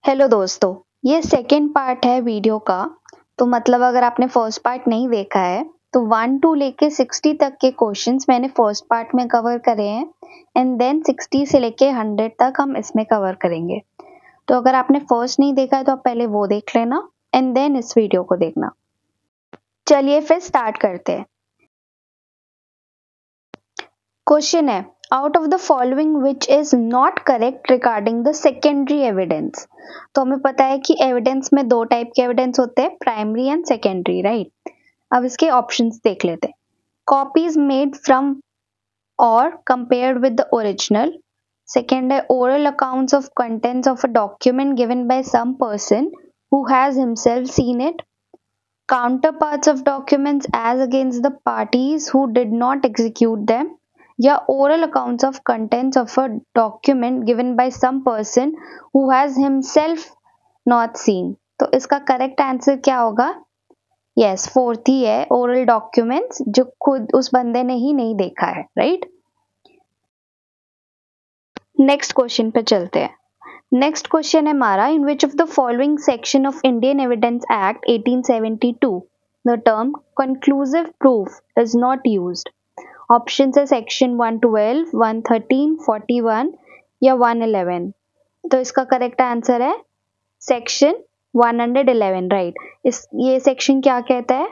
Hello दोस्तों, ये second part है वीडियो का। तो मतलब अगर आपने फर्स्ट पार्ट नहीं देखा है तो 1 to लेके 60 तक के क्वेश्चंस मैंने फर्स्ट पार्ट में कवर करे हैं एंड देन 60 से लेके 100 तक हम इसमें कवर करेंगे। तो अगर आपने फर्स्ट नहीं देखा है तो आप पहले वो देख लेना एंड देन इस वीडियो को देखना। चलिए फिर स्टार्ट करते हैं। क्वेश्चन है, out of the following which is not correct regarding the secondary evidence. तो हमें पता है कि एविडेंस में दो टाइप के एविडेंस होते हैं, प्राइमरी एंड सेकेंडरी, राइट। अब इसके ऑप्शंस देख लेते हैं। कॉपीज मेड फ्रॉम और compared with the original. Second है oral accounts of contents of a document given by some person who has himself seen it. Counterparts of documents as against the parties who did not execute them, या oral accounts of contents of a document given by some person who has himself not seen। तो इसका correct answer क्या होगा? Yes, fourth ही है, oral documents जो खुद उस बंदे ने ही नहीं देखा है, राइट। नेक्स्ट क्वेश्चन पे चलते हैं। नेक्स्ट क्वेश्चन है हमारा, in which of the following section of Indian Evidence Act 1872 the term conclusive proof is not used. Option है सेक्शन 112, 113, 41 या 111। तो इसका करेक्ट आंसर है सेक्शन 111, राइट। ये सेक्शन क्या कहता है?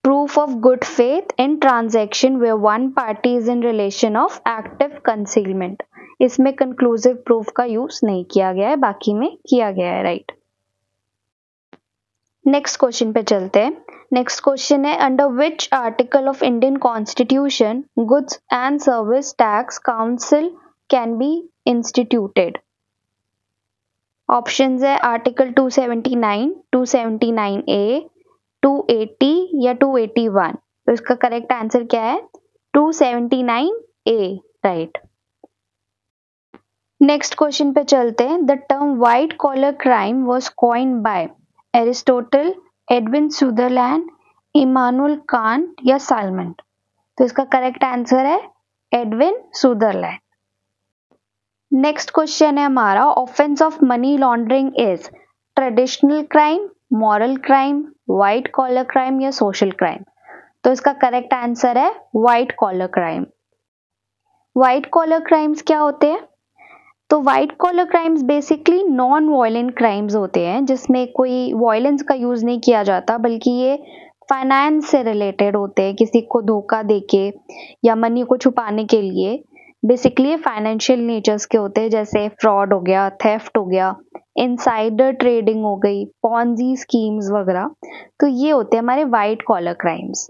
Proof of good faith in transaction where one party is in relation of active concealment. इसमें कंक्लूसिव प्रूफ का यूज नहीं किया गया है, बाकी में किया गया है, राइट। नेक्स्ट क्वेश्चन पे चलते हैं। नेक्स्ट क्वेश्चन है, under which article of Indian constitution goods and service tax council can be instituted. Options है आर्टिकल 279, 279A, 280 या 281। तो इसका करेक्ट आंसर क्या है? 279A, right. नेक्स्ट क्वेश्चन पे चलते हैं। The term white collar crime was coined by Aristotle, Edwin Sutherland, Immanuel Kant या साल्मन। तो इसका करेक्ट आंसर है एडविन सुदरलैंड। नेक्स्ट क्वेश्चन है हमारा, offence of money laundering is traditional crime, moral crime, white collar crime या social crime. तो इसका correct answer है white collar crime. White collar crimes क्या होते हैं? तो white collar crimes basically non violent crimes होते हैं जिसमें कोई वायलेंस का यूज नहीं किया जाता, बल्कि ये फाइनेंस से रिलेटेड होते हैं, किसी को धोखा देके या मनी को छुपाने के लिए। बेसिकली फाइनेंशियल नेचर्स के होते हैं, जैसे फ्रॉड हो गया, थेफ्ट हो गया, इनसाइडर ट्रेडिंग हो गई, पॉन्जी स्कीम्स वगैरह। तो ये होते हैं हमारे white collar crimes.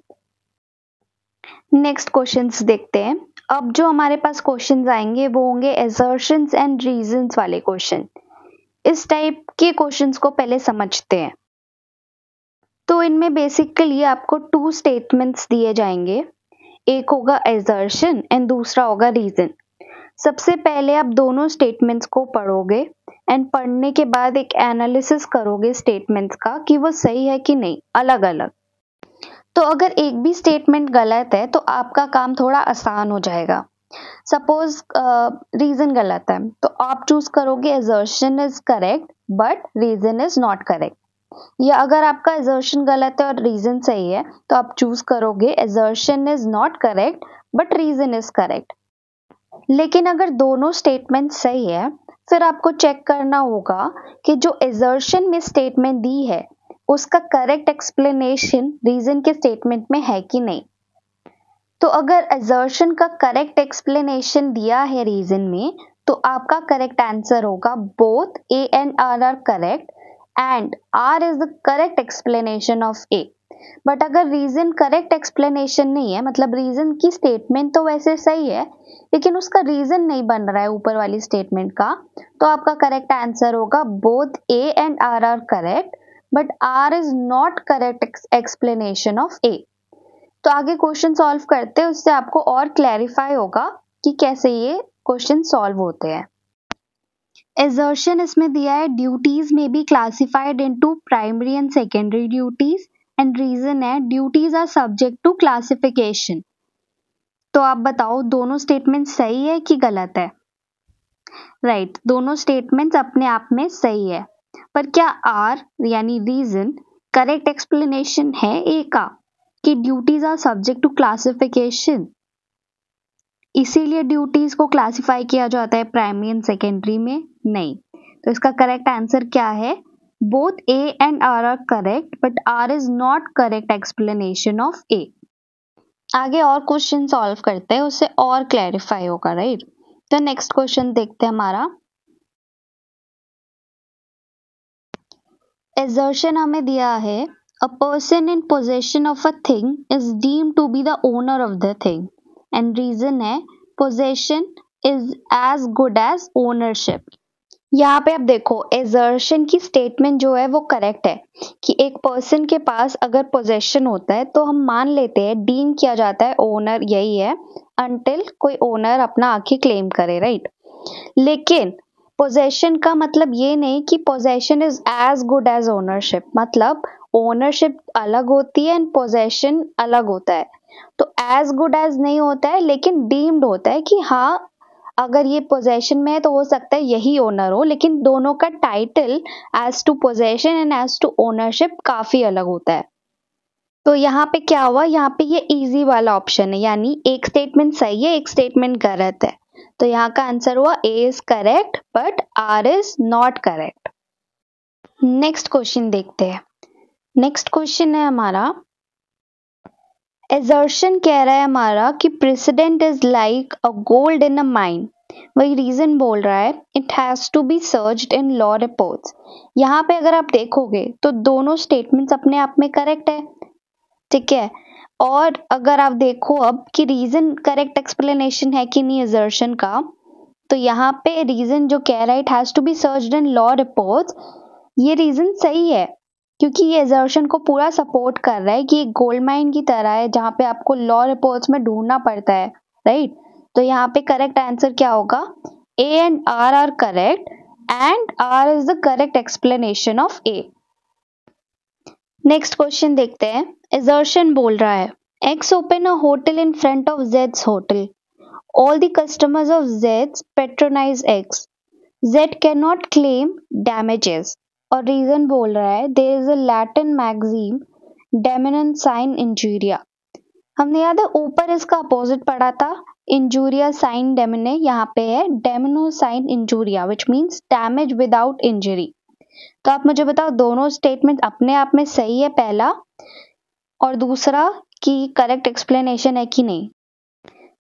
Next questions देखते हैं। अब जो हमारे पास क्वेश्चंस आएंगे वो होंगे assertions एंड रीजंस वाले क्वेश्चन। इस टाइप के क्वेश्चंस को पहले समझते हैं। तो इनमें बेसिकली आपको 2 स्टेटमेंट्स दिए जाएंगे, एक होगा assertion एंड दूसरा होगा रीजन। सबसे पहले आप दोनों स्टेटमेंट्स को पढ़ोगे एंड पढ़ने के बाद एक एनालिसिस करोगे स्टेटमेंट्स का कि वो सही है कि नहीं, अलग अलग। तो अगर एक भी स्टेटमेंट गलत है तो आपका काम थोड़ा आसान हो जाएगा। सपोज रीजन गलत है तो आप चूज करोगे assertion is correct but reason is not correct, या अगर आपका assertion गलत है और रीजन सही है तो आप चूज करोगे assertion is not correct but reason is correct. लेकिन अगर दोनों स्टेटमेंट सही है फिर आपको चेक करना होगा कि जो assertion में स्टेटमेंट दी है उसका करेक्ट एक्सप्लेनेशन रीजन के स्टेटमेंट में है कि नहीं। तो अगर assertion का करेक्ट एक्सप्लेनेशन दिया है रीजन में तो आपका करेक्ट आंसर होगा both A and R are correct and R is the correct explanation of A। But अगर रीजन करेक्ट एक्सप्लेनेशन नहीं है, मतलब रीजन की स्टेटमेंट तो वैसे सही है लेकिन उसका रीजन नहीं बन रहा है ऊपर वाली स्टेटमेंट का, तो आपका करेक्ट आंसर होगा both A and R are correct but R is not correct explanation of A। तो आगे क्वेश्चन सॉल्व करते हैं, उससे आपको और क्लैरिफाई होगा कि कैसे ये क्वेश्चन सॉल्व होते हैं। assertion इसमें दिया है ड्यूटीज में be classified into primary and secondary duties and reason है duties are subject to classification. तो आप बताओ दोनों स्टेटमेंट सही है कि गलत है? राइट, दोनों स्टेटमेंट्स अपने आप में सही है, पर क्या आर यानी रीजन करेक्ट एक्सप्लेनेशन है ए का कि duties are subject to classification, इसीलिए ड्यूटीज को क्लासिफाई किया जाता है प्राइमरी एंड सेकेंडरी में? नहीं। तो इसका करेक्ट आंसर क्या है? Both A and R are correct, but R is not correct explanation of A. आगे और क्वेश्चन सॉल्व करते हैं, उससे और क्लैरिफाई होगा, राइट? तो नेक्स्ट क्वेश्चन देखते हैं हमारा। एजर्शन हमें दिया है, a person in possession of a thing is deemed to be the owner of the thing, and reason है possession is as good as ownership. यहाँ पे आप देखो, एजर्शन की स्टेटमेंट जो है वो करेक्ट है कि एक पर्सन के पास अगर पोजेशन होता है तो हम मान लेते हैं, डीम किया जाता है ओनर यही है, अनटिल कोई ओनर अपना आके क्लेम करे, राइट? लेकिन पोजेशन का मतलब ये नहीं कि possession is as good as ownership, मतलब ओनरशिप अलग होती है एंड पोजेशन अलग होता है। तो एज गुड एज नहीं होता है, लेकिन डीम्ड होता है कि हाँ, अगर ये पोजेशन में है तो हो सकता है यही ओनर हो, लेकिन दोनों का title as to possession and as to ownership काफी अलग होता है। तो यहाँ पे क्या हुआ, यहाँ पे ये इजी वाला ऑप्शन है, यानी एक स्टेटमेंट सही है, एक स्टेटमेंट गलत है। तो यहाँ का आंसर हुआ A is correct but R is not correct. Next question देखते हैं। नेक्स्ट क्वेश्चन है हमारा, एजर्शन कह रहा है हमारा कि precedent is like a gold in a mine, वही रीजन बोल रहा है it has to be searched in law reports. यहाँ पे अगर आप देखोगे तो दोनों स्टेटमेंट्स अपने आप में करेक्ट है, ठीक है? और अगर आप देखो अब कि रीजन करेक्ट एक्सप्लेनेशन है कि नहीं एजर्शन का, तो यहाँ पे रीजन जो कह रहा है it has to be searched in law reports, ये रीजन सही है क्योंकि ये एजर्शन को पूरा सपोर्ट कर रहा है कि एक गोल्ड माइन की तरह है जहाँ पे आपको लॉ रिपोर्ट्स में ढूंढना पड़ता है, राइट? तो यहाँ पे करेक्ट आंसर क्या होगा? ए and R are correct and R is the correct explanation of A. Next question देखते हैं। एजर्शन बोल रहा है, x open a hotel in front of Jades hotel, all the customers of Jades patronise x, Z can not claim damages, और reason बोल रहा है there is a Latin maxim डेमिनन sign injuria. हमने याद है ऊपर इसका अपोजिट पढ़ा था, इंजूरिया साइन डेमिने, यहाँ पे है damnum sine injuria which means damage without injury. तो आप मुझे बताओ दोनों स्टेटमेंट अपने आप में सही है पहला, और दूसरा कि करेक्ट एक्सप्लेनेशन है कि नहीं?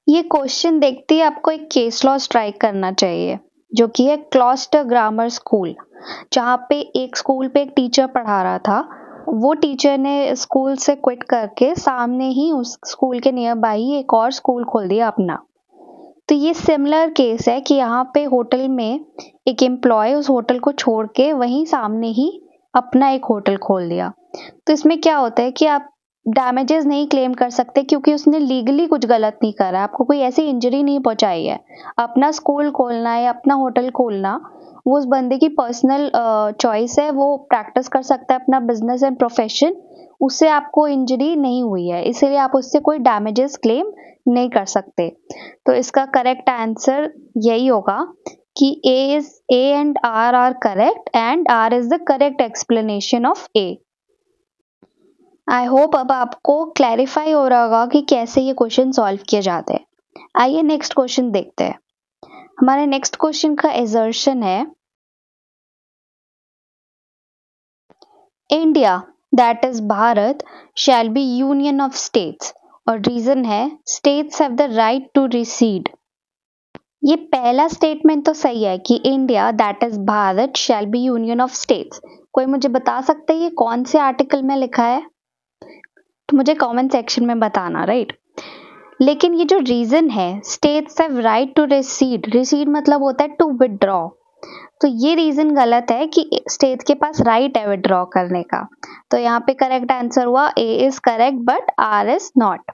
ये क्वेश्चन देखते ही आपको एक केस लॉ स्ट्राइक करना चाहिए जो कि है क्लॉस्टर ग्रामर स्कूल, जहाँ पे एक स्कूल पे एक टीचर पढ़ा रहा था, वो टीचर ने स्कूल से क्विट करके सामने ही उस स्कूल के नियर बाई ही एक और स्कूल खोल दिया अपना। तो ये सिमिलर केस है कि यहाँ पे होटल में एक एम्प्लॉय उस होटल को छोड़ के वहीं सामने ही अपना एक होटल खोल दिया। तो इसमें क्या होता है कि आप डैमेजेस नहीं क्लेम कर सकते क्योंकि उसने लीगली कुछ गलत नहीं करा, आपको कोई ऐसी इंजरी नहीं पहुंचाई है। अपना स्कूल खोलना या अपना होटल खोलना वो उस बंदे की पर्सनल चॉइस है, वो प्रैक्टिस कर सकता है अपना बिजनेस एंड प्रोफेशन, उससे आपको इंजरी नहीं हुई है, इसीलिए आप उससे कोई डैमेजेस क्लेम नहीं कर सकते। तो इसका करेक्ट आंसर यही होगा कि A and R are correct and R is the correct explanation of A. I hope अब आपको क्लैरिफाई हो रहा होगा कि कैसे ये क्वेश्चन सॉल्व किए जाते हैं। आइए नेक्स्ट क्वेश्चन देखते हैं। हमारे नेक्स्ट क्वेश्चन का एजर्शन है, India that is Bharat shall be union of states, और रीजन है states have the right to secede. ये पहला स्टेटमेंट तो सही है कि India that is Bharat shall be union of states. कोई मुझे बता सकता है ये कौन से आर्टिकल में लिखा है? तो मुझे कमेंट सेक्शन में बताना, राइट? लेकिन ये जो रीजन है states have right to secede, secede मतलब होता है टू विदड्रॉ, तो ये रीजन गलत है कि स्टेट के पास राइट है विदड्रॉ करने का। तो यहाँ पे करेक्ट आंसर हुआ A is correct but R is not.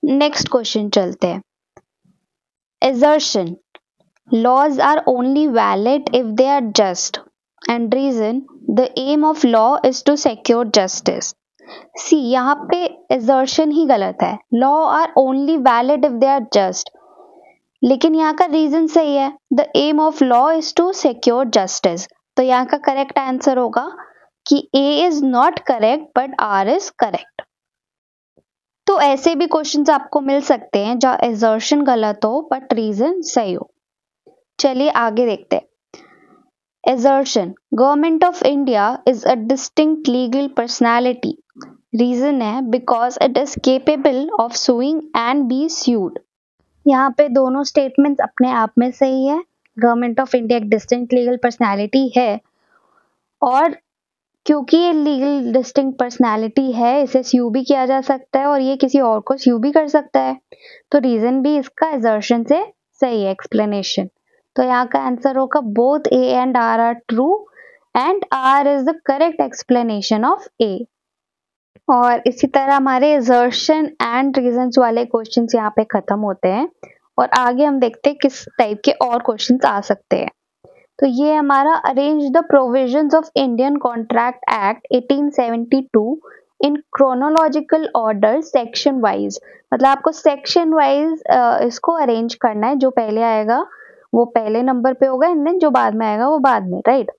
Next question चलते हैं। Assertion, laws are only valid if they are just, and reason the aim of law is to secure justice। See यहाँ पे assertion ही गलत है. Law are only valid if they are just. लेकिन यहाँ का रीजन सही है. The aim of law is to secure justice. तो यहाँ का करेक्ट आंसर होगा कि A is not correct but R is correct. तो ऐसे भी क्वेश्चंस आपको मिल सकते हैं जहाँ assertion गलत हो बट रीजन सही हो. चलिए आगे देखते हैं. Assertion. Government of India is a distinct legal personality. Reason है because it is capable of suing and be sued. यहाँ पे दोनों स्टेटमेंट्स अपने आप में सही है. गवर्नमेंट ऑफ इंडिया एक डिस्टिंक्ट लीगल पर्सनैलिटी है और क्योंकि ये लीगल डिस्टिंक्ट पर्सनैलिटी है इसे स्यू भी किया जा सकता है और ये किसी और को स्यू भी कर सकता है. तो रीजन भी इसका assertion से सही है. एक्सप्लेनेशन. तो यहाँ का आंसर होगा both A and R are true and R is the correct explanation of A. और इसी तरह हमारे assertion एंड रीजंस वाले क्वेश्चंस यहाँ पे खत्म होते हैं और आगे हम देखते हैं किस टाइप के और क्वेश्चंस आ सकते हैं. तो ये हमारा arrange the provisions of Indian contract act 1872 in chronological order section wise. मतलब आपको सेक्शन वाइज इसको अरेंज करना है. जो पहले आएगा वो पहले नंबर पे होगा एंड देन जो बाद में आएगा वो बाद में. राइट.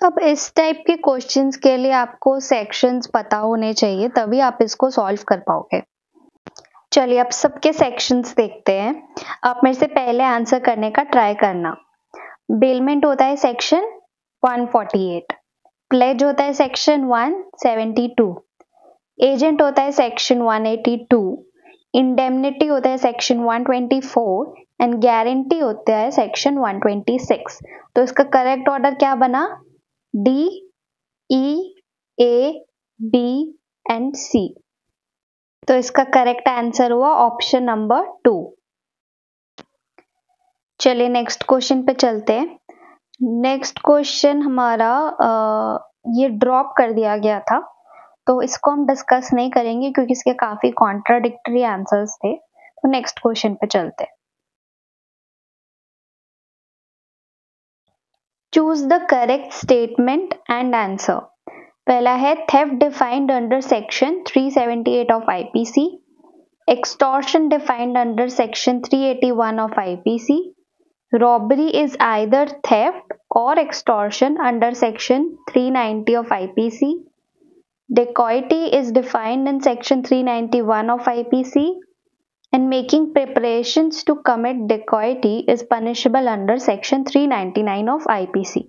अब इस टाइप के क्वेश्चंस के लिए आपको सेक्शंस पता होने चाहिए तभी आप इसको सॉल्व कर पाओगे. चलिए अब सबके सेक्शंस देखते हैं. आप मेरे से पहले आंसर करने का ट्राई करना. बेलमेंट होता है सेक्शन 148. प्लेज होता है सेक्शन 172. एजेंट होता है सेक्शन 182. इंडेमनिटी होता है सेक्शन 124 एंड गारंटी होता है सेक्शन 126. तो इसका करेक्ट ऑर्डर क्या बना? D, E, A, B and C. तो इसका करेक्ट आंसर हुआ ऑप्शन नंबर 2. चलिए नेक्स्ट क्वेश्चन पे चलते हैं. नेक्स्ट क्वेश्चन हमारा ये ड्रॉप कर दिया गया था तो इसको हम डिस्कस नहीं करेंगे क्योंकि इसके काफी कॉन्ट्राडिक्टरी आंसर्स थे. तो नेक्स्ट क्वेश्चन पे चलते हैं. Choose the correct statement and answer. पहला है theft defined under section 378 of IPC. Extortion defined under section 381 of IPC. Robbery is either theft or extortion under section 390 of IPC. Dacoity is defined in section 391 of IPC. And making preparations to commit dacoity is punishable under section 399 of IPC.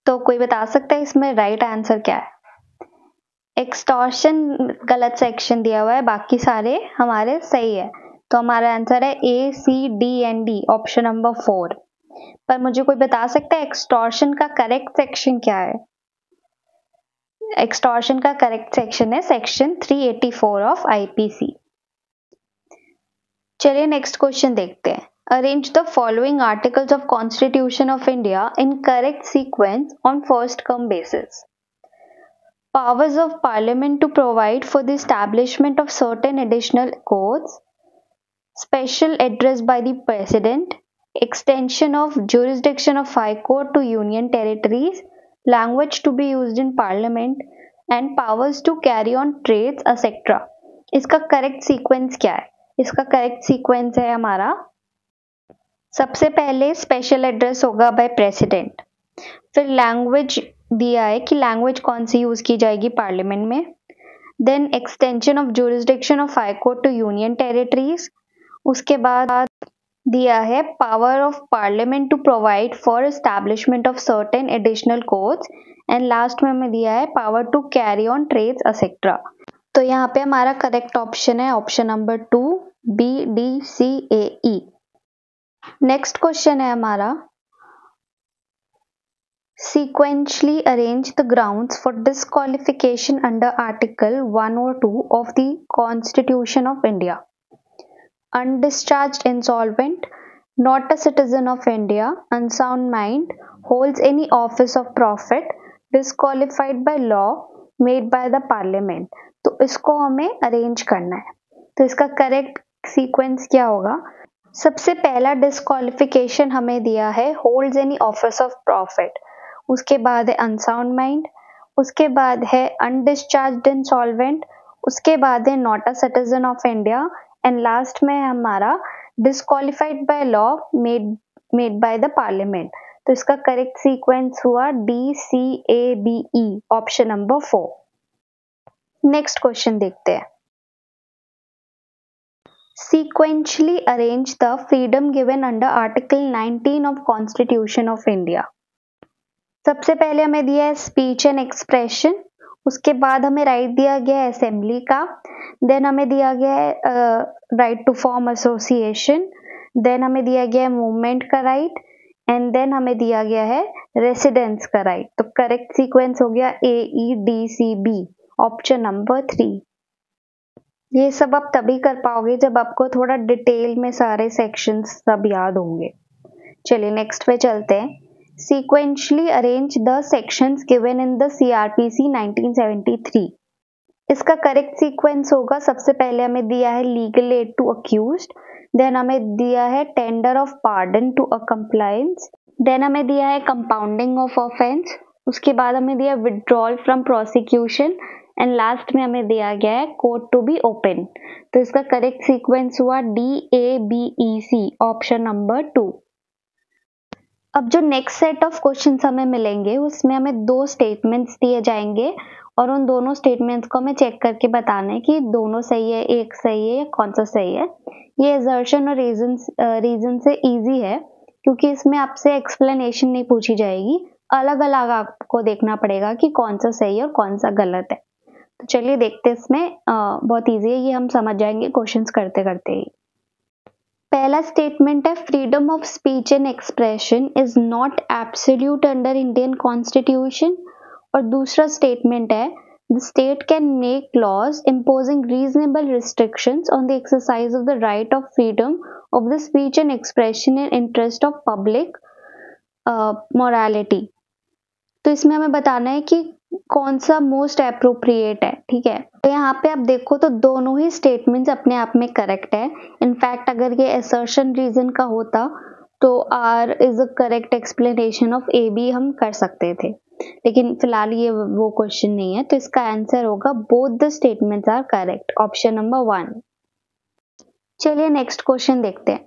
तो कोई बता सकता है इसमें right answer क्या है? Extortion गलत section दिया हुआ है, बाकी सारे हमारे सही है. तो हमारा आंसर है A, C, D and D, option number 4. पर मुझे कोई बता सकता है एक्सटॉर्शन का करेक्ट सेक्शन क्या है? एक्सटॉर्शन का करेक्ट सेक्शन है सेक्शन 384 ऑफ आईपीसी. चलिए नेक्स्ट क्वेश्चन देखते हैं. Arrange the following articles of constitution of India in correct sequence on first come basis. Powers of Parliament to provide for the establishment of certain additional codes. Special address by the President. Extension of jurisdiction of High Court to Union Territories. Language to be used in Parliament. And powers to carry on trades etc. इसका correct sequence क्या है? इसका correct sequence है हमारा, सबसे पहले special address होगा by president. फिर लैंग्वेज दिया है कि लैंग्वेज कौन सी यूज की जाएगी पार्लियामेंट में. Then extension of jurisdiction of high court to union territories. उसके बाद दिया है power of parliament to provide for establishment of certain additional courts. And last में हमें दिया है power to carry on trades etcetera. तो यहाँ पे हमारा करेक्ट ऑप्शन है option number 2, B, D, C, A, E. Next question है हमारा sequentially arrange the grounds for disqualification under Article 1 or 2 of the Constitution of India. Undischarged insolvent, not a citizen of India, unsound mind, holds any office of profit, disqualified by law made by the Parliament. तो इसको हमें arrange करना है. तो इसका correct sequence क्या होगा? सबसे पहला डिस्क्वालिफिकेशन हमें दिया है holds any office of profit. उसके बाद है अनसाउंड माइंड. उसके बाद है अनडिस्चार्ज्ड इंसॉल्वेंट, उसके बाद है not a citizen of India, and last में है हमारा disqualified by law made by the parliament. तो इसका करेक्ट सीक्वेंस हुआ DCABE, option number 4। Next question देखते हैं। Sequentially arrange the freedom given under Article 19 of Constitution of India। सबसे पहले हमें दिया है स्पीच एंड एक्सप्रेशन, उसके बाद हमें राइट दिया गया है असेंबली का, देन हमें दिया गया है right to form association, then हमें दिया गया है मूवमेंट का राइट, एंड देन हमें दिया गया है रेसिडेंस का राइट। तो करेक्ट सीक्वेंस हो गया AEDCB, ऑप्शन नंबर 3। ये सब आप तभी कर पाओगे जब आपको थोड़ा डिटेल में सारे सेक्शंस सब याद होंगे। चलिए नेक्स्ट पे चलते हैं। Sequentially arrange the sections given in the CRPC 1973। इसका करेक्ट सीक्वेंस होगा, सबसे पहले हमें दिया है legal aid to accused, then हमें दिया है tender of pardon to a compliance, then हमें दिया है कंपाउंडिंग ऑफ ऑफेंस, उसके बाद हमें दिया withdrawal from prosecution, and last में हमें दिया गया है कोर्ट टू बी ओपन। तो इसका करेक्ट सीक्वेंस हुआ DABEC, ऑप्शन नंबर 2। अब जो नेक्स्ट सेट ऑफ क्वेश्चंस हमें मिलेंगे उसमें हमें 2 स्टेटमेंट्स दिए जाएंगे और उन दोनों स्टेटमेंट्स को हमें चेक करके बताना है कि दोनों सही है, एक सही है या कौन सा सही है। ये असर्शन और रीजन से इजी है क्योंकि इसमें आपसे एक्सप्लेनेशन नहीं पूछी जाएगी, अलग अलग आपको देखना पड़ेगा कि कौन सा सही है और कौन सा गलत है। तो चलिए देखते हैं, इसमें बहुत इजी है, ये हम समझ जाएंगे क्वेश्चंस करते करते ही। पहला स्टेटमेंट है freedom of speech and expression is not absolute under Indian constitution, और दूसरा स्टेटमेंट है the state can make laws imposing reasonable restrictions on the exercise of the right of freedom of the speech and expression in interest of public morality. तो इसमें हमें बताना है कि कौन सा मोस्ट अप्रोप्रिएट है, ठीक है। तो यहाँ पे आप देखो तो दोनों ही स्टेटमेंट्स अपने आप में करेक्ट है। इनफैक्ट अगर ये असर्शन रीजन का होता तो R is a correct explanation of AB हम कर सकते थे, लेकिन फिलहाल ये वो क्वेश्चन नहीं है, तो इसका आंसर होगा both the statements are correct, option number 1। चलिए नेक्स्ट क्वेश्चन देखते हैं।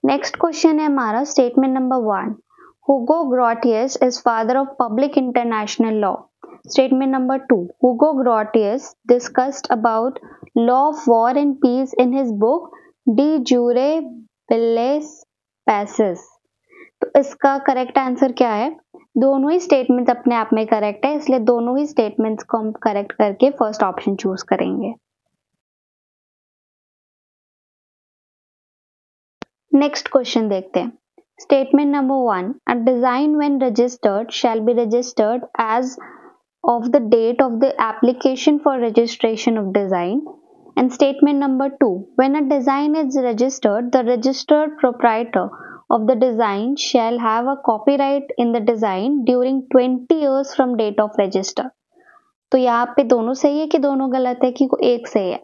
नेक्स्ट क्वेश्चन है हमारा statement number 1, Hugo Grotius is father of public international law. Statement number 2, Hugo Grotius discussed about law of war and peace in his book De Jure Bellis Pacis. तो इसका correct answer क्या है? दोनों ही statements अपने आप में correct है, इसलिए दोनों ही स्टेटमेंट्स को हम करेक्ट करके फर्स्ट ऑप्शन चूज करेंगे। नेक्स्ट क्वेश्चन देखते हैं। Statement number 1, a design when registered shall be registered as of the date of the application for registration of design. And statement number 2, when a design is registered, the registered proprietor of the design shall have a copyright in the design during 20 years from date of register. तो यहाँ पे दोनों सही है कि दोनों गलत है कि एक सही है?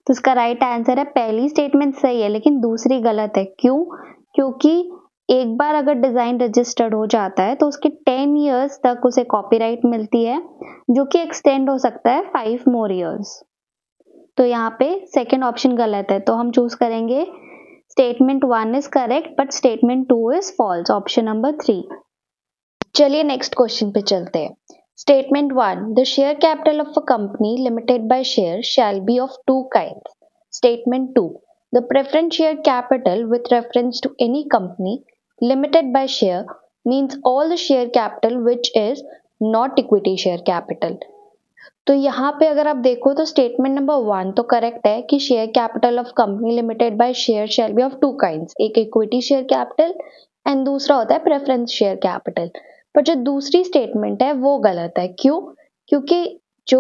तो इसका राइट आंसर है पहली स्टेटमेंट सही है लेकिन दूसरी गलत है। क्यों? क्योंकि एक बार अगर डिजाइन रजिस्टर्ड हो जाता है तो उसके 10 इयर्स तक उसे कॉपीराइट मिलती है, जो कि एक्सटेंड हो सकता है 5 मोर इयर्स। तो यहाँ पे सेकंड ऑप्शन गलत है, तो हम चूज करेंगे statement 1 is correct but statement 2 is false, option number 3। चलिए नेक्स्ट क्वेश्चन पे चलते हैं। Statement 1, the share capital of a company limited by share shall be of 2 kinds. Statement 2, the preference share capital with reference to any company limited by share means all the share capital which is not equity share capital. तो यहाँ पे अगर आप देखो तो statement number 1 तो correct है कि share capital of company limited by share shall be of 2 kinds, एक इक्विटी शेयर कैपिटल एंड दूसरा होता है प्रेफरेंस शेयर कैपिटल। पर जो दूसरी स्टेटमेंट है वो गलत है। क्यों? क्योंकि जो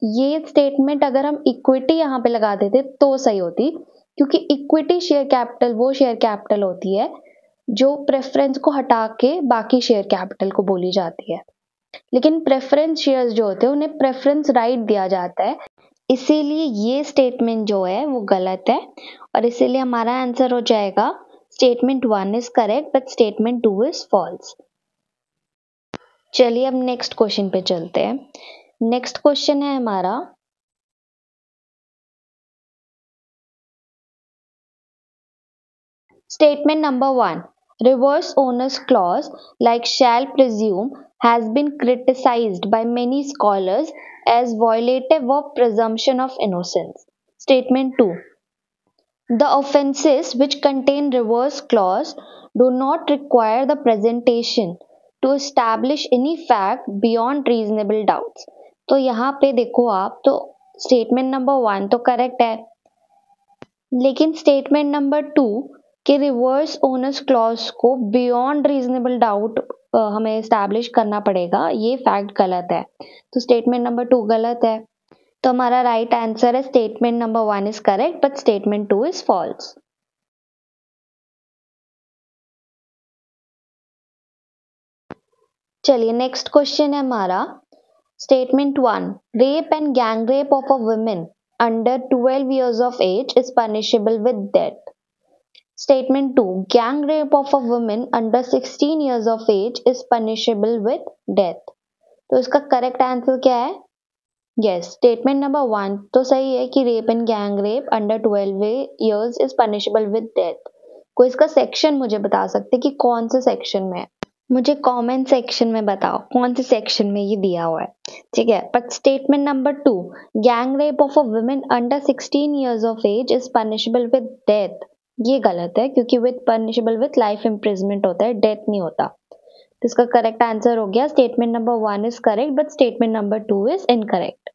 ये स्टेटमेंट अगर हम इक्विटी यहाँ पे लगा देते तो सही होती, क्योंकि इक्विटी शेयर कैपिटल वो शेयर कैपिटल होती है जो प्रेफरेंस को हटा के बाकी शेयर कैपिटल को बोली जाती है, लेकिन प्रेफरेंस शेयर्स जो होते हैं उन्हें प्रेफरेंस राइट दिया जाता है। इसीलिए ये स्टेटमेंट जो है वो गलत है और इसीलिए हमारा आंसर हो जाएगा statement 1 is correct but statement 2 is false. चलिए अब नेक्स्ट क्वेश्चन पे चलते हैं। नेक्स्ट क्वेश्चन है हमारा, statement number 1, reverse owner's clause like shall presume has been criticized by many scholars as violative of presumption of innocence. Statement 2, the offences which contain reverse clause do not require the presentation to establish any fact beyond reasonable doubts. तो यहाँ पे देखो आप, तो statement number 1 तो correct है, लेकिन statement number 2 कि रिवर्स ओनर्स क्लॉज को बियॉन्ड रीजनेबल डाउट हमें एस्टैब्लिश करना पड़ेगा, ये फैक्ट गलत है। तो स्टेटमेंट नंबर 2 गलत है। तो हमारा राइट आंसर है statement number 1 is correct but statement 2 is false. चलिए नेक्स्ट क्वेश्चन है हमारा, statement 1, rape and gang rape of a women under 12 years of age is punishable with death. Statement 2, gang rape of a woman under 16 years of age is punishable with death. तो इसका correct answer क्या है? Yes, statement number 1 तो सही है कि rape and gang rape under 12 years is punishable with death. कोई इसका सेक्शन मुझे बता सकते कि कौन से सेक्शन में है? मुझे कमेंट सेक्शन में बताओ कौन से सेक्शन में ये दिया हुआ है, ठीक है। But statement number 2, gang rape of a women under 16 years of age is punishable with death, ये गलत है क्योंकि with punishable with life imprisonment होता है, डेथ नहीं होता। तो इसका करेक्ट आंसर हो गया statement number 1 is correct but statement number 2 is incorrect.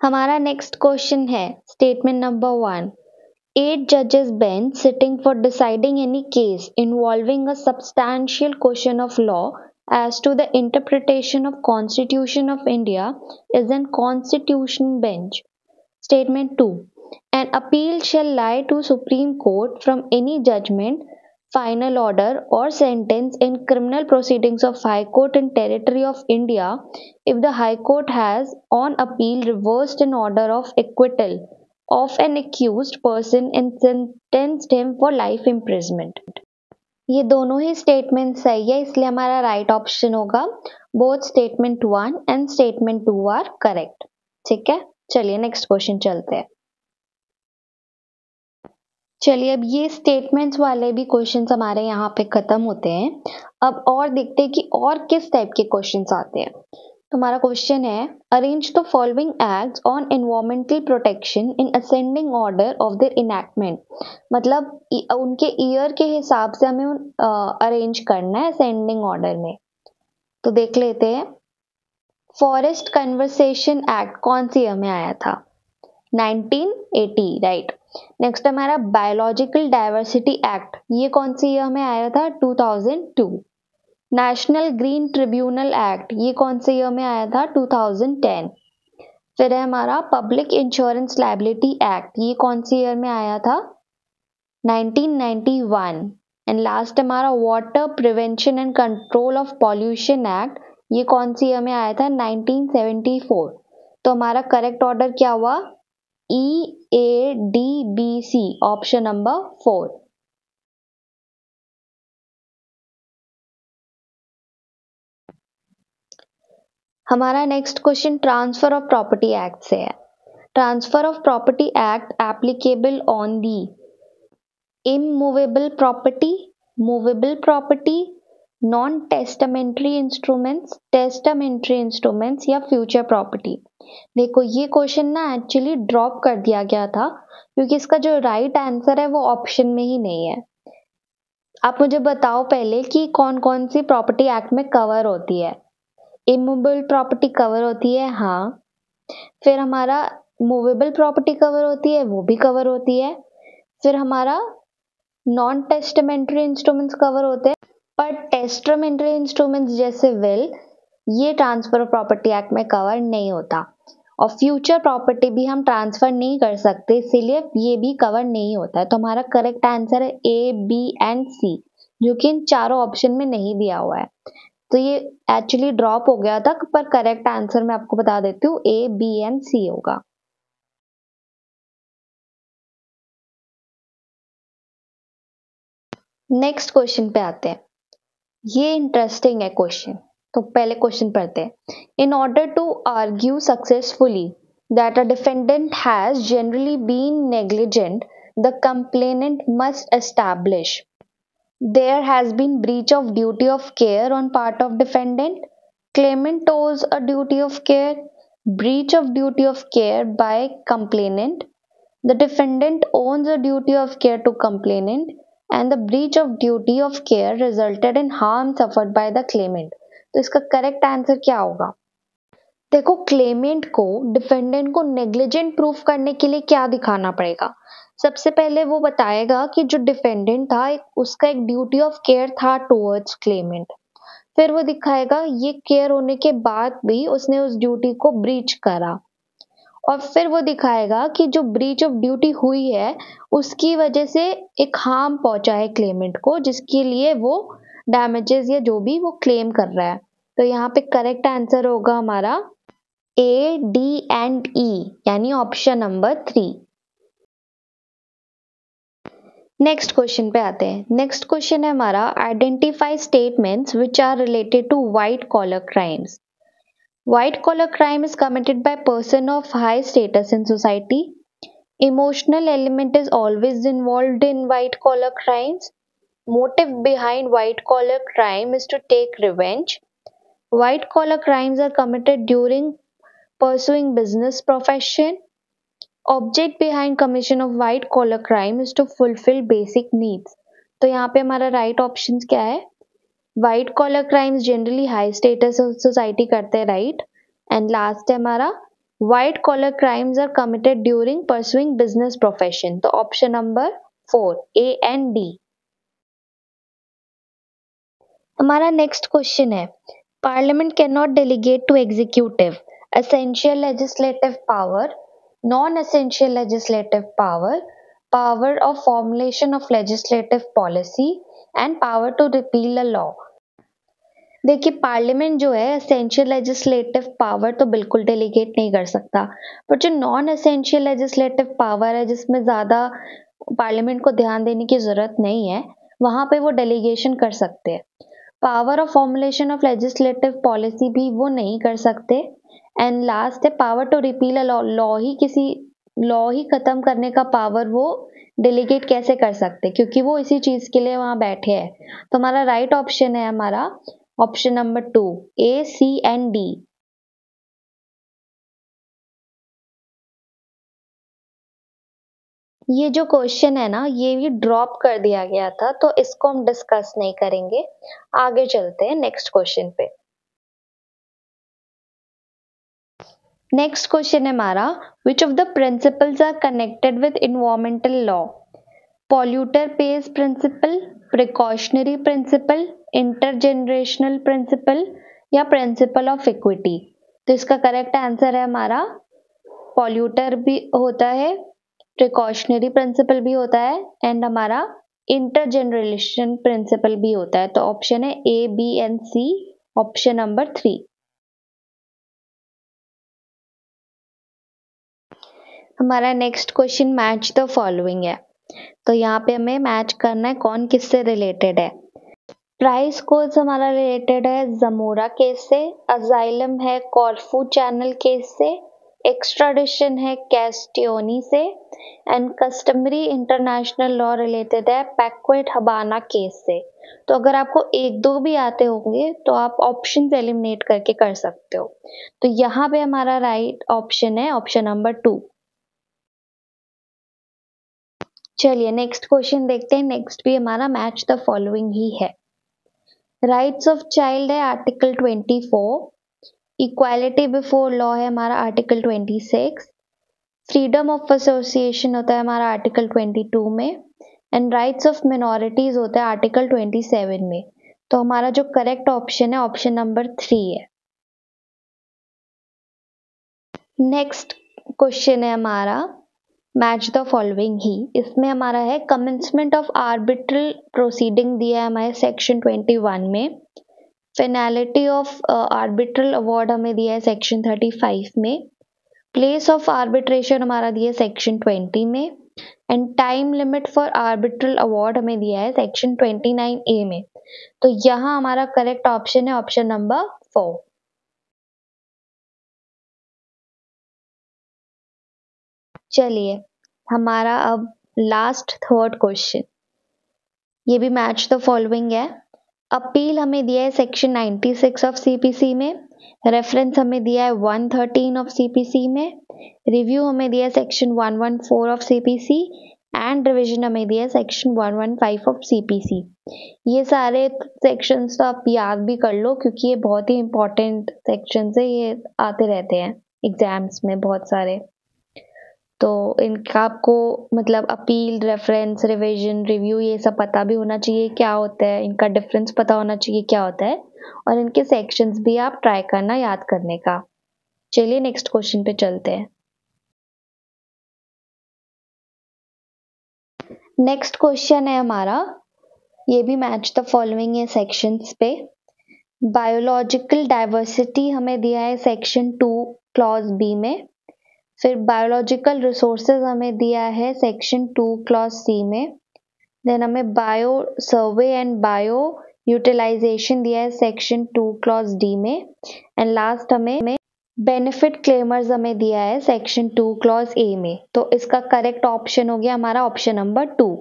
हमारा नेक्स्ट क्वेश्चन है statement number 1, 8 judges bench sitting for deciding any case involving a substantial question of law as to the interpretation of Constitution of India is an constitution bench. Statement 2, an appeal shall lie to Supreme Court from any judgment, final order or sentence in criminal proceedings of High Court and Territory of India if the High Court has on appeal reversed an order of acquittal of an accused person and sentenced him for life imprisonment. ये दोनों ही statement सही है, इसलिए हमारा right option होगा both statement 1 and statement 2 are correct, ठीक है। चलिए नेक्स्ट क्वेश्चन चलते हैं। चलिए अब ये स्टेटमेंट्स वाले भी क्वेश्चंस हमारे यहाँ पे खत्म होते हैं। अब और देखते हैं कि और किस टाइप के क्वेश्चंस आते हैं। तो हमारा क्वेश्चन है, arrange the following acts on environmental protection in ascending order of their enactment, मतलब उनके ईयर के हिसाब से हमें अरेंज करना है असेंडिंग ऑर्डर में। तो देख लेते हैं। फॉरेस्ट कन्वर्सेशन एक्ट कौन सी ईयर में आया था? 1980, राइट। नेक्स्ट हमारा बायोलॉजिकल डाइवर्सिटी एक्ट, ये कौन सी ईयर में आया था? 2002। नेशनल ग्रीन ट्रिब्यूनल एक्ट, ये कौन से ईयर में आया था? 2010। फिर है हमारा पब्लिक इंश्योरेंस लायबिलिटी एक्ट, ये कौन सी ईयर में आया था? 1991। एंड लास्ट हमारा water prevention and control of pollution act, ये कौन सी ईयर में आया था? 1974। तो हमारा करेक्ट ऑर्डर क्या हुआ? EADBC, option number 4। हमारा next question transfer of property act से है। Transfer of property act applicable on the immovable property, movable property, non testamentary instruments, testamentary instruments या फ्यूचर प्रॉपर्टी। देखो ये क्वेश्चन ना एक्चुअली ड्रॉप कर दिया गया था क्योंकि इसका जो राइट आंसर है वो ऑप्शन में ही नहीं है। आप मुझे बताओ पहले कि कौन कौन सी प्रॉपर्टी एक्ट में कवर होती है। इमूवेबल प्रॉपर्टी कवर होती है, हाँ। फिर हमारा मूवेबल प्रॉपर्टी कवर होती है, वो भी कवर होती है। फिर हमारा नॉन टेस्टामेंट्री इंस्ट्रूमेंट्स कवर होते हैं, पर टेस्टामेंट्री इंस्ट्रूमेंट्स जैसे विल, ये ट्रांसफर ऑफ प्रॉपर्टी एक्ट में कवर नहीं होता। और फ्यूचर प्रॉपर्टी भी हम ट्रांसफर नहीं कर सकते, इसीलिए ये भी कवर नहीं होता है। तो हमारा करेक्ट आंसर है A, B एंड C, जो कि इन चारों ऑप्शन में नहीं दिया हुआ है। तो ये एक्चुअली ड्रॉप हो गया था, पर करेक्ट आंसर मैं आपको बता देती हूँ A, B एंड C होगा। नेक्स्ट क्वेश्चन पे आते हैं। ये इंटरेस्टिंग है क्वेश्चन, तो पहले क्वेश्चन पढ़ते हैं। In order to argue successfully that a defendant has generally been negligent, the complainant must establish there has been breach of duty of care on part of defendant. Claimant owes a duty of care. Breach of duty of care by complainant. The defendant owns a duty of care to complainant, and the breach of duty of care resulted in harm suffered by the claimant. तो इसका correct answer क्या होगा? देखो, Clement को defendant को negligent proof करने के लिए क्या दिखाना पड़ेगा? सबसे पहले वो बताएगा कि जो डिफेंडेंट था उसका एक ड्यूटी ऑफ केयर था टुवर्ड्स क्लेमेंट। फिर वो दिखाएगा ये केयर होने के बाद भी उसने उस ड्यूटी को ब्रीच करा, और फिर वो दिखाएगा कि जो ब्रीच ऑफ ड्यूटी हुई है उसकी वजह से एक हार्म पहुंचा है क्लेमेंट को, जिसके लिए वो डैमेजेस या जो भी वो क्लेम कर रहा है। तो यहाँ पे करेक्ट आंसर होगा हमारा ए, डी एंड ई, यानी ऑप्शन नंबर 3। नेक्स्ट क्वेश्चन पे आते हैं। नेक्स्ट क्वेश्चन है हमारा, identify statements which are related to white collar crimes. White collar crime is committed by person of high status in society. Emotional element is always involved in white collar crimes. Motive behind white collar crime is to take revenge. White collar crimes are committed during pursuing business profession. Object behind commission of white collar crime is to fulfill basic needs. तो यहाँ पे हमारा right option क्या है? White collar crimes generally high status society करते हैं, right. And last है हमारा, white collar crimes are committed during pursuing business profession. तो option number 4, A and D. हमारा नेक्स्ट क्वेश्चन है, parliament can not delegate to executive essential legislative power, non essential legislative power, power of formulation of legislative policy and power to repeal a law. देखिए, parliament जो है essential legislative power तो बिल्कुल delegate नहीं कर सकता, पर जो नॉन एसेंशियल लेजिस्लेटिव पावर है जिसमें ज़्यादा पार्लियामेंट को ध्यान देने की ज़रूरत नहीं है, वहाँ पे वो डेलीगेशन कर सकते हैं। Power of formulation of legislative policy भी वो नहीं कर सकते। एंड लास्ट है power to repeal a law, law ही ख़त्म करने का पावर वो डेलीगेट कैसे कर सकते, क्योंकि वो इसी चीज़ के लिए वहाँ बैठे हैं। तो हमारा राइट ऑप्शन है हमारा option number 2, A, C and D. ये जो क्वेश्चन है ना, ये भी ड्रॉप कर दिया गया था, तो इसको हम डिस्कस नहीं करेंगे। आगे चलते हैं नेक्स्ट क्वेश्चन पे। नेक्स्ट क्वेश्चन है हमारा, which of the principles are connected with environmental law? Polluter pays principle, precautionary principle, intergenerational principle या प्रिंसिपल ऑफ इक्विटी। तो इसका करेक्ट आंसर है हमारा, पॉल्यूटर भी होता है, प्रिकॉशनरी प्रिंसिपल भी होता है, एंड हमारा इंटरजेनरेशन प्रिंसिपल भी होता है। तो ऑप्शन है A, B and C, option number 3। हमारा next question match the following है। तो यहाँ पे हमें मैच करना है कौन किससे रिलेटेड है। प्राइस कोर्स हमारा रिलेटेड है जमोरा केस से, अजाइलम है कॉर्फू चैनल केस से, एक्स्ट्राडिशन है कैस्टियोनी से, and customary international law related है पैक्वेट हबाना केस से। तो अगर आपको एक दो भी आते होंगे तो आप ऑप्शन एलिमिनेट करके कर सकते हो। तो यहाँ पे हमारा राइट ऑप्शन है ऑप्शन नंबर 2। चलिए नेक्स्ट क्वेश्चन देखते हैं। नेक्स्ट भी हमारा मैच द फॉलोइंग ही है। राइट्स ऑफ चाइल्ड है आर्टिकल 24, इक्वालिटी बिफोर लॉ है हमारा आर्टिकल 26, फ्रीडम ऑफ एसोसिएशन होता है हमारा आर्टिकल 22 में, एंड राइट्स ऑफ मिनॉरिटीज होता है आर्टिकल 27 में। तो हमारा जो करेक्ट ऑप्शन है ऑप्शन नंबर 3 है। नेक्स्ट क्वेश्चन है हमारा मैच द फॉलोइंग ही। इसमें हमारा है कमेंसमेंट ऑफ आर्बिट्रल प्रोसीडिंग दिया है हमारे सेक्शन 21 में, फिनैलिटी ऑफ आर्बिट्रल अवार्ड हमें दिया है सेक्शन 35 में, प्लेस ऑफ आर्बिट्रेशन हमारा दिया है सेक्शन 20 में, and time limit for arbitral award हमें दिया है सेक्शन 29A में। तो यहाँ हमारा करेक्ट ऑप्शन है ऑप्शन नंबर 4। चलिए हमारा अब लास्ट थर्ड क्वेश्चन, ये भी मैच द फॉलोइंग है। अपील हमें दिया है सेक्शन 96 ऑफ सीपीसी में, रेफरेंस हमें दिया है 113 ऑफ सीपीसी में, रिव्यू हमें दिया है section 114 of CPC and revision हमें दिया है सेक्शन 115 ऑफ सीपीसी। ये सारे सेक्शंस तो आप याद भी कर लो क्योंकि ये बहुत ही इंपॉर्टेंट सेक्शंस है, ये आते रहते हैं एग्जाम्स में बहुत सारे। तो इनका आपको मतलब अपील, रेफरेंस, रिवीजन, रिव्यू ये सब पता भी होना चाहिए क्या होता है, इनका डिफरेंस पता होना चाहिए क्या होता है, और इनके सेक्शंस भी आप ट्राई करना याद करने का। चलिए नेक्स्ट क्वेश्चन पे चलते हैं। नेक्स्ट क्वेश्चन है हमारा, ये भी मैच द फॉलोइंग है सेक्शंस पे। बायोलॉजिकल डाइवर्सिटी हमें दिया है सेक्शन 2 क्लॉज बी में, फिर बायोलॉजिकल रिसोर्सेज हमें दिया है सेक्शन 2 क्लॉज सी में, देन हमें bio survey and bio utilization दिया है सेक्शन 2 क्लॉज डी में, एंड लास्ट हमें बेनिफिट क्लेमर्स हमें दिया है सेक्शन 2 क्लॉज ए में। तो इसका करेक्ट ऑप्शन हो गया हमारा ऑप्शन नंबर 2।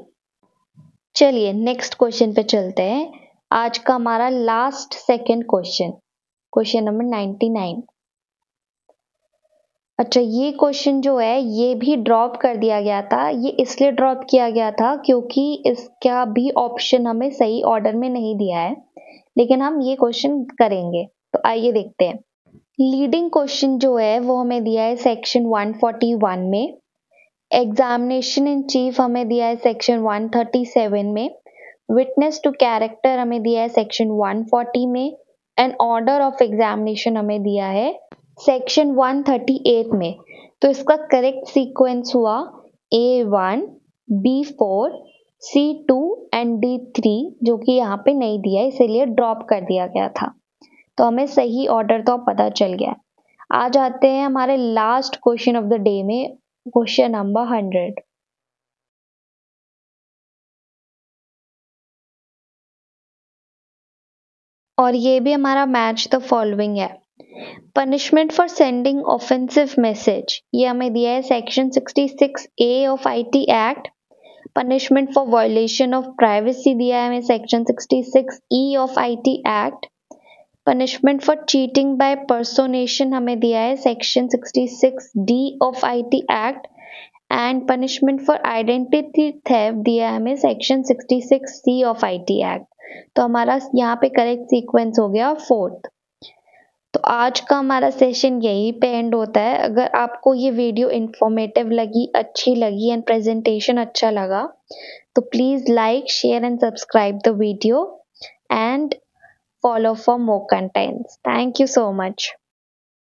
चलिए नेक्स्ट क्वेश्चन पे चलते हैं। आज का हमारा last second question, question number 99। अच्छा, ये क्वेश्चन जो है ये भी ड्रॉप कर दिया गया था। ये इसलिए ड्रॉप किया गया था क्योंकि इसका भी ऑप्शन हमें सही ऑर्डर में नहीं दिया है, लेकिन हम ये क्वेश्चन करेंगे। तो आइए देखते हैं। लीडिंग क्वेश्चन जो है वो हमें दिया है सेक्शन 141 में, एग्जामिनेशन इन चीफ हमें दिया है सेक्शन 137 में, विटनेस टू कैरेक्टर हमें दिया है सेक्शन 140 में, एंड ऑर्डर ऑफ एग्जामिनेशन हमें दिया है सेक्शन 138 में। तो इसका करेक्ट सीक्वेंस हुआ A1, B4, C2 and D3, जो कि यहाँ पे नहीं दिया है इसीलिए ड्रॉप कर दिया गया था। तो हमें सही ऑर्डर तो पता चल गया। आ जाते हैं हमारे last question of the day में, क्वेश्चन नंबर 100। और ये भी हमारा मैच द फॉलोइंग है। Punishment for sending offensive message, ये हमें दिया है section 66A of IT act. Punishment for violation of privacy दिया है हमें section 66E of IT act. Punishment for cheating by personation हमें दिया है section 66D of IT act, and punishment for identity theft दिया है हमें section 66C of IT act. तो हमारा यहाँ पे करेक्ट सीक्वेंस हो गया 4th। तो आज का हमारा सेशन यहीं पे एंड होता है। अगर आपको ये वीडियो इंफॉर्मेटिव लगी, अच्छी लगी एंड प्रेजेंटेशन अच्छा लगा तो please like, share and subscribe the video and follow for more contents. Thank you so much.